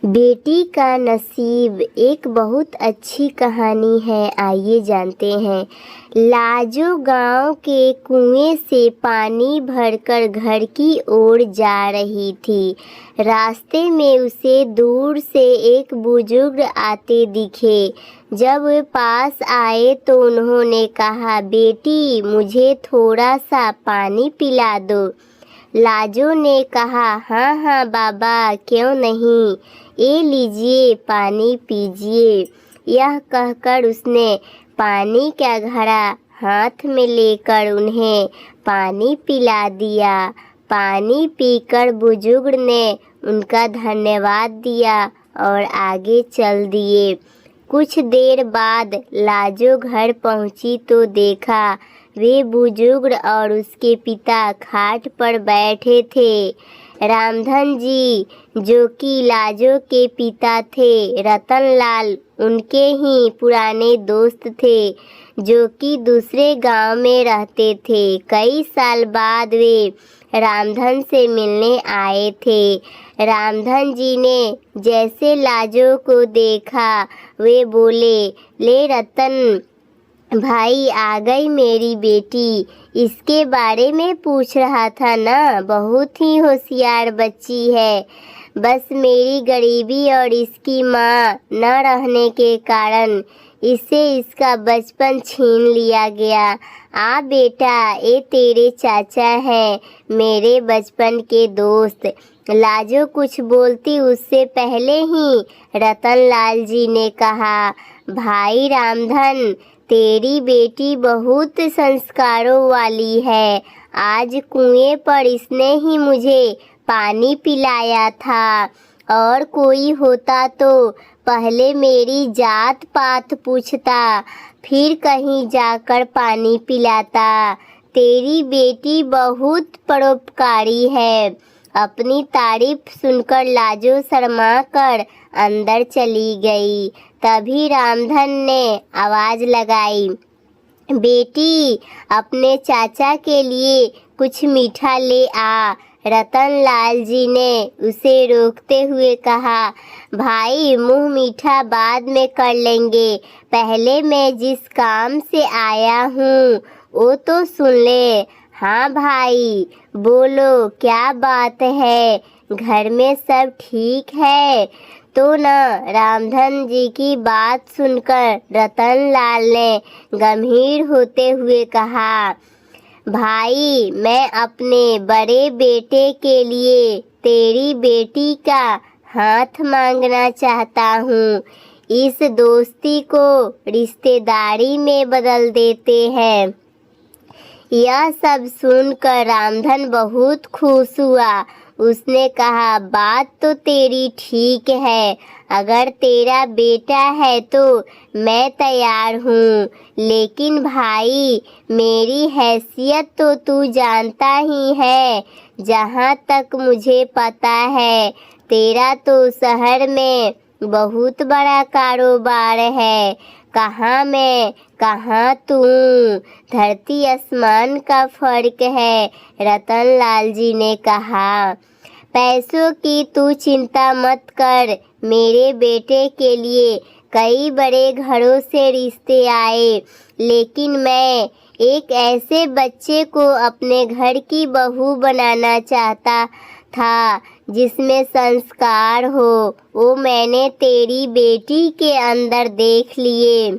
बेटी का नसीब एक बहुत अच्छी कहानी है। आइए जानते हैं। लाजो गांव के कुएं से पानी भरकर घर की ओर जा रही थी। रास्ते में उसे दूर से एक बुजुर्ग आते दिखे। जब वे पास आए तो उन्होंने कहा, बेटी मुझे थोड़ा सा पानी पिला दो। लाजो ने कहा, हाँ हाँ बाबा, क्यों नहीं, ये लीजिए पानी पीजिए। यह कहकर उसने पानी का घड़ा हाथ में लेकर उन्हें पानी पिला दिया। पानी पीकर बुजुर्ग ने उनका धन्यवाद दिया और आगे चल दिए। कुछ देर बाद लाजो घर पहुंची तो देखा वे बुजुर्ग और उसके पिता खाट पर बैठे थे। रामधन जी, जो कि लाजो के पिता थे, रतनलाल उनके ही पुराने दोस्त थे, जो कि दूसरे गांव में रहते थे। कई साल बाद वे रामधन से मिलने आए थे। रामधन जी ने जैसे लाजो को देखा, वे बोले, ले रतन भाई, आ गई मेरी बेटी। इसके बारे में पूछ रहा था ना, बहुत ही होशियार बच्ची है। बस मेरी गरीबी और इसकी माँ न रहने के कारण इसे इसका बचपन छीन लिया गया। आ बेटा, ये तेरे चाचा हैं, मेरे बचपन के दोस्त। लाजो कुछ बोलती उससे पहले ही रतनलाल जी ने कहा, भाई रामधन, तेरी बेटी बहुत संस्कारों वाली है। आज कुएं पर इसने ही मुझे पानी पिलाया था, और कोई होता तो पहले मेरी जात पात पूछता, फिर कहीं जाकर पानी पिलाता। तेरी बेटी बहुत परोपकारी है। अपनी तारीफ सुनकर लाजो शर्मा कर अंदर चली गई। तभी रामधन ने आवाज लगाई, बेटी अपने चाचा के लिए कुछ मीठा ले आ। रतनलाल जी ने उसे रोकते हुए कहा, भाई मुंह मीठा बाद में कर लेंगे, पहले मैं जिस काम से आया हूँ वो तो सुन ले। हाँ भाई, बोलो क्या बात है, घर में सब ठीक है तो न? रामधन जी की बात सुनकर रतनलाल ने गंभीर होते हुए कहा, भाई मैं अपने बड़े बेटे के लिए तेरी बेटी का हाथ मांगना चाहता हूँ। इस दोस्ती को रिश्तेदारी में बदल देते हैं। यह सब सुनकर रामधन बहुत खुश हुआ। उसने कहा, बात तो तेरी ठीक है, अगर तेरा बेटा है तो मैं तैयार हूँ। लेकिन भाई, मेरी हैसियत तो तू जानता ही है। जहाँ तक मुझे पता है, तेरा तो शहर में बहुत बड़ा कारोबार है। कहाँ मैं, कहाँ तू, धरती आसमान का फर्क है। रतनलाल जी ने कहा, पैसों की तू चिंता मत कर। मेरे बेटे के लिए कई बड़े घरों से रिश्ते आए, लेकिन मैं एक ऐसे बच्चे को अपने घर की बहू बनाना चाहता था जिसमें संस्कार हो। वो मैंने तेरी बेटी के अंदर देख लिए।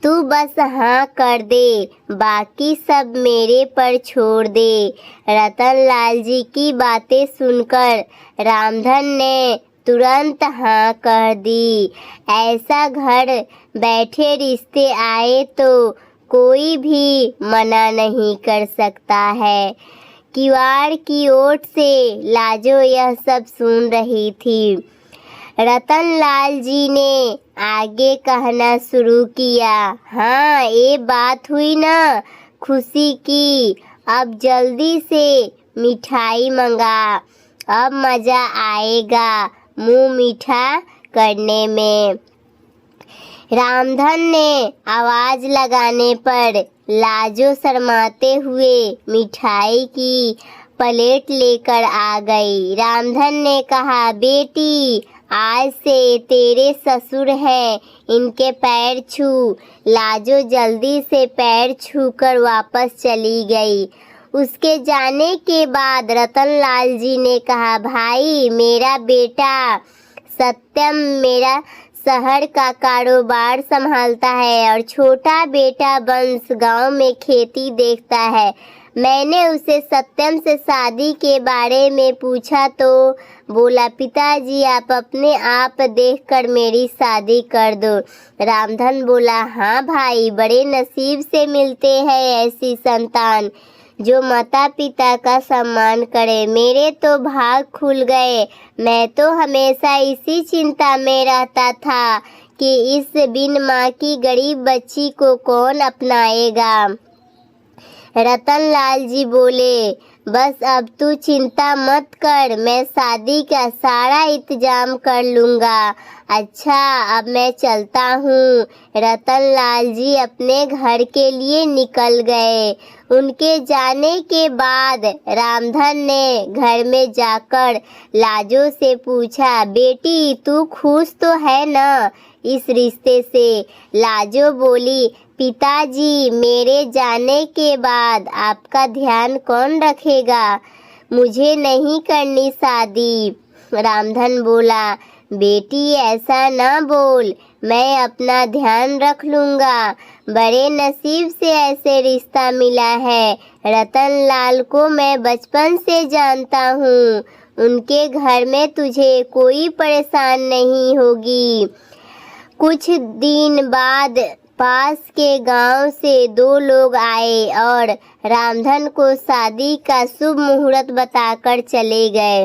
तू बस हाँ कर दे, बाकी सब मेरे पर छोड़ दे। रतनलाल जी की बातें सुनकर रामधन ने तुरंत हाँ कर दी। ऐसा घर बैठे रिश्ते आए तो कोई भी मना नहीं कर सकता है। किवाड़ की ओट से लाजो यह सब सुन रही थी। रतनलाल जी ने आगे कहना शुरू किया, हाँ ये बात हुई ना खुशी की। अब जल्दी से मिठाई मंगा, अब मज़ा आएगा मुंह मीठा करने में। रामधन ने आवाज लगाने पर लाजो शर्माते हुए मिठाई की प्लेट लेकर आ गई। रामधन ने कहा, बेटी आज से तेरे ससुर हैं, इनके पैर छू। लाजो जल्दी से पैर छूकर वापस चली गई। उसके जाने के बाद रतनलाल जी ने कहा, भाई मेरा बेटा सत्यम मेरा शहर का कारोबार संभालता है और छोटा बेटा वंश गांव में खेती देखता है। मैंने उसे सत्यम से शादी के बारे में पूछा तो बोला, पिताजी आप अपने आप देखकर मेरी शादी कर दो। रामधन बोला, हाँ भाई, बड़े नसीब से मिलते हैं ऐसी संतान जो माता पिता का सम्मान करे। मेरे तो भाग खुल गए। मैं तो हमेशा इसी चिंता में रहता था कि इस बिन माँ की गरीब बच्ची को कौन अपनाएगा। रतनलाल जी बोले, बस अब तू चिंता मत कर, मैं शादी का सारा इंतजाम कर लूँगा। अच्छा अब मैं चलता हूँ। रतनलाल जी अपने घर के लिए निकल गए। उनके जाने के बाद रामधन ने घर में जाकर लाजो से पूछा, बेटी तू खुश तो है ना इस रिश्ते से? लाजो बोली, पिताजी मेरे जाने के बाद आपका ध्यान कौन रखेगा? मुझे नहीं करनी शादी। रामधन बोला, बेटी ऐसा ना बोल, मैं अपना ध्यान रख लूँगा। बड़े नसीब से ऐसे रिश्ता मिला है। रतनलाल को मैं बचपन से जानता हूँ। उनके घर में तुझे कोई परेशान नहीं होगी। कुछ दिन बाद पास के गांव से दो लोग आए और रामधन को शादी का शुभ मुहूर्त बताकर चले गए।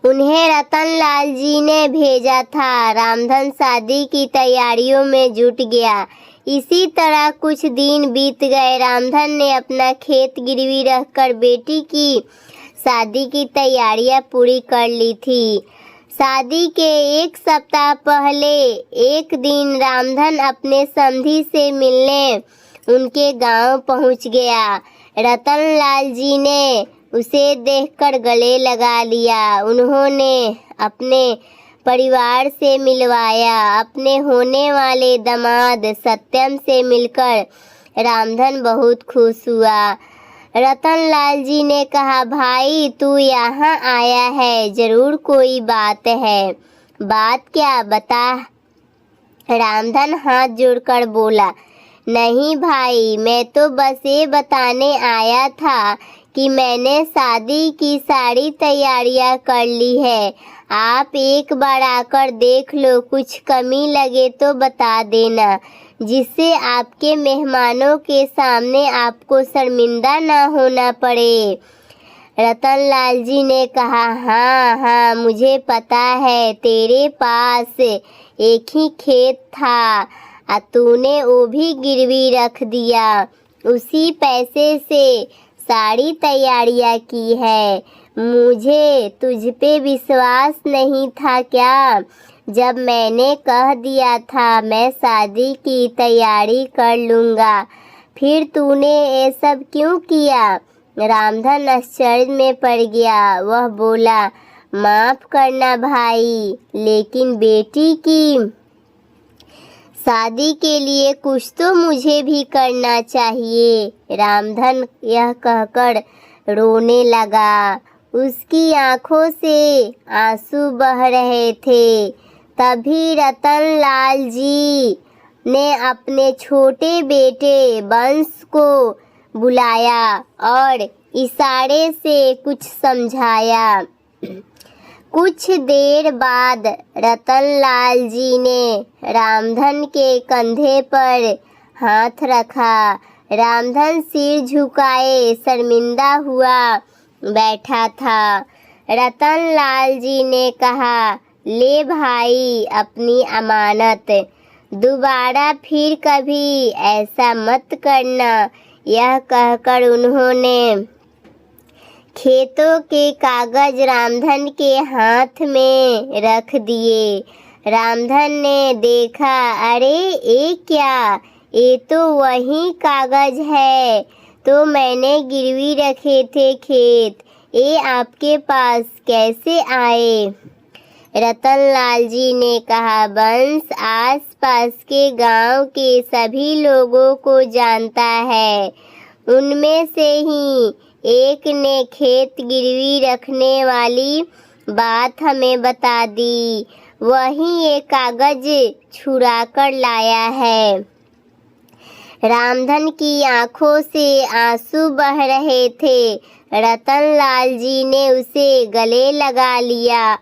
उन्हें रतनलाल जी ने भेजा था। रामधन शादी की तैयारियों में जुट गया। इसी तरह कुछ दिन बीत गए। रामधन ने अपना खेत गिरवी रखकर बेटी की शादी की तैयारियां पूरी कर ली थी। शादी के एक सप्ताह पहले एक दिन रामधन अपने समधी से मिलने उनके गांव पहुंच गया। रतनलाल जी ने उसे देखकर गले लगा लिया। उन्होंने अपने परिवार से मिलवाया। अपने होने वाले दामाद सत्यम से मिलकर रामधन बहुत खुश हुआ। रतनलाल जी ने कहा, भाई तू यहाँ आया है, जरूर कोई बात है। बात क्या, बता। रामधन हाथ जोड़कर बोला, नहीं भाई, मैं तो बस ये बताने आया था कि मैंने शादी की सारी तैयारियां कर ली है। आप एक बार आकर देख लो, कुछ कमी लगे तो बता देना, जिससे आपके मेहमानों के सामने आपको शर्मिंदा ना होना पड़े। रतनलाल जी ने कहा, हाँ मुझे पता है, तेरे पास एक ही खेत था, तूने वो भी गिरवी रख दिया। उसी पैसे से सारी तैयारियां की है। मुझे तुझ पे विश्वास नहीं था क्या? जब मैंने कह दिया था मैं शादी की तैयारी कर लूँगा, फिर तूने ये सब क्यों किया? रामधन आश्चर्य में पड़ गया। वह बोला, माफ़ करना भाई, लेकिन बेटी की शादी के लिए कुछ तो मुझे भी करना चाहिए। रामधन यह कहकर रोने लगा। उसकी आंखों से आंसू बह रहे थे। तभी रतनलाल जी ने अपने छोटे बेटे वंश को बुलाया और इशारे से कुछ समझाया। कुछ देर बाद रतनलाल जी ने रामधन के कंधे पर हाथ रखा। रामधन सिर झुकाए शर्मिंदा हुआ बैठा था। रतनलाल जी ने कहा, ले भाई अपनी अमानत, दोबारा फिर कभी ऐसा मत करना। यह कहकर उन्होंने खेतों के कागज रामधन के हाथ में रख दिए। रामधन ने देखा, अरे ये क्या, ये तो वही कागज है तो मैंने गिरवी रखे थे खेत, ये आपके पास कैसे आए? रतनलाल जी ने कहा, बंस आस-पास के गांव के सभी लोगों को जानता है। उनमें से ही एक ने खेत गिरवी रखने वाली बात हमें बता दी। वही ये कागज छुरा कर लाया है। रामधन की आंखों से आंसू बह रहे थे। रतनलाल जी ने उसे गले लगा लिया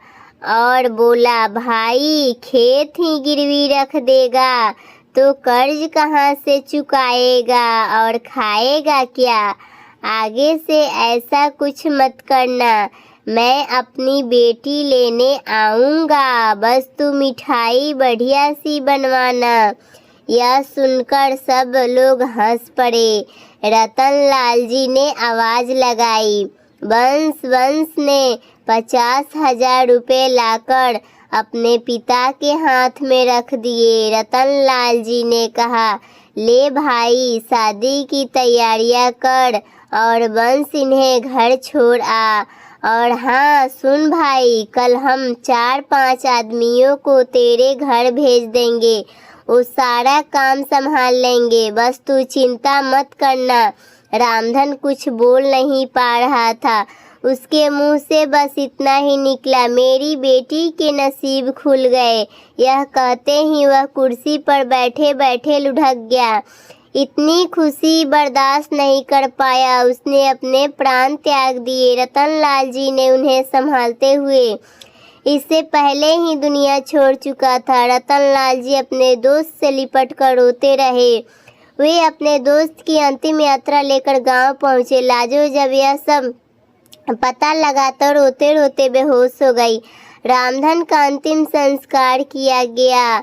और बोला, भाई खेत ही गिरवी रख देगा तो कर्ज कहाँ से चुकाएगा और खाएगा क्या? आगे से ऐसा कुछ मत करना। मैं अपनी बेटी लेने आऊँगा, बस तू मिठाई बढ़िया सी बनवाना। यह सुनकर सब लोग हंस पड़े। रतनलाल जी ने आवाज लगाई। बंस ने 50,000 रुपये लाकर अपने पिता के हाथ में रख दिए। रतनलाल जी ने कहा, ले भाई, शादी की तैयारियां कर और बंस इन्हें घर छोड़ आ। और हाँ सुन भाई, कल हम 4-5 आदमियों को तेरे घर भेज देंगे, वो सारा काम संभाल लेंगे, बस तू चिंता मत करना। रामधन कुछ बोल नहीं पा रहा था। उसके मुंह से बस इतना ही निकला, मेरी बेटी के नसीब खुल गए। यह कहते ही वह कुर्सी पर बैठे बैठे लुढ़क गया। इतनी खुशी बर्दाश्त नहीं कर पाया, उसने अपने प्राण त्याग दिए। रतनलाल जी ने उन्हें संभालते हुए इससे पहले ही दुनिया छोड़ चुका था। रतनलाल जी अपने दोस्त से लिपट कर रोते रहे। वे अपने दोस्त की अंतिम यात्रा लेकर गांव पहुंचे। लाजो जब यह सब पता लगा तो रोते रोते बेहोश हो गई। रामधन का अंतिम संस्कार किया गया।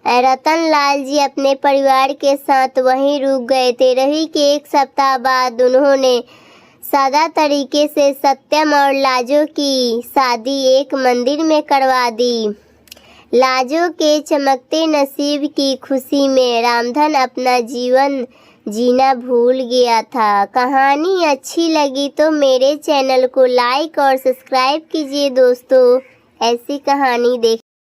रतनलाल जी अपने परिवार के साथ वहीं रुक गए थे। रवि के 1 सप्ताह बाद उन्होंने सादा तरीके से सत्यम और लाजो की शादी एक मंदिर में करवा दी। लाजो के चमकते नसीब की खुशी में रामधन अपना जीवन जीना भूल गया था। कहानी अच्छी लगी तो मेरे चैनल को लाइक और सब्सक्राइब कीजिए दोस्तों। ऐसी कहानी देख